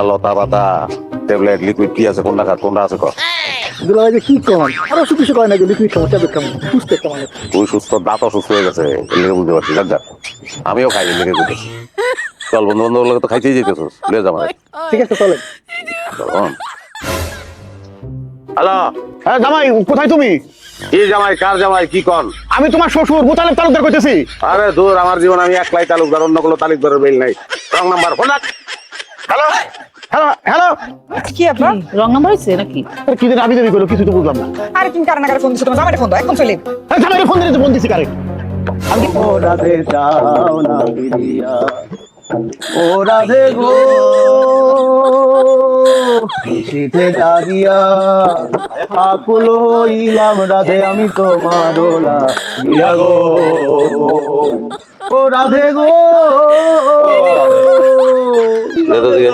লতা পাতা tablet liquid কি আছে কোনটা আছে কর। দুলা ভাই যে কি কম আরো কিছু কিছু কয় না যে লিকুইড খাবো ট্যাবলেট খাবো সুস্থ একটা মানুষ। তুই সুস্থ, দাঁত অসুস্থ হয়ে গেছে, এর বুঝতে পারছি যা। আমিও খাই লেগে বুঝতেছি। চল বন্ধু বান্ধব তো খাইতেই যেতেছিস, লিয়ে যা মানে। ঠিক আছে চলে। হ্যালো, হ্যাঁ জামাই, কোথায় তুমি? কি জামাই, কার জামাই, কি কন? আমি তোমার শ্বশুর মোতালেব তালুকদার কইতেছি। আরে দূর, আমার জীবন আমি একলাই তালুকদার, অন্য কোনো তালুকদারের বেল নাই। রং নাম্বার ফোন রাখ। হ্যালো হ্যালো হ্যালো, কি আপনার রং নাম্বার হয়েছে নাকি? কি দিন আবি যাবি করলো, কিছু তো বুঝলাম না। আরে তুমি কার না কারে ফোন দিছো? তোমার জামাইরে ফোন দাও, একদম চলে। হ্যাঁ জামাই ফোন দিতে ফোন দিছি কারে? ও রাধে যাও না ফিরিয়া, ও রাধে গো শীতে লাগিয়া আকুল হইলাম রাধে আমি তোমার দোলা দিয়া গো, ও রাধে গো দে তো দিয়ে।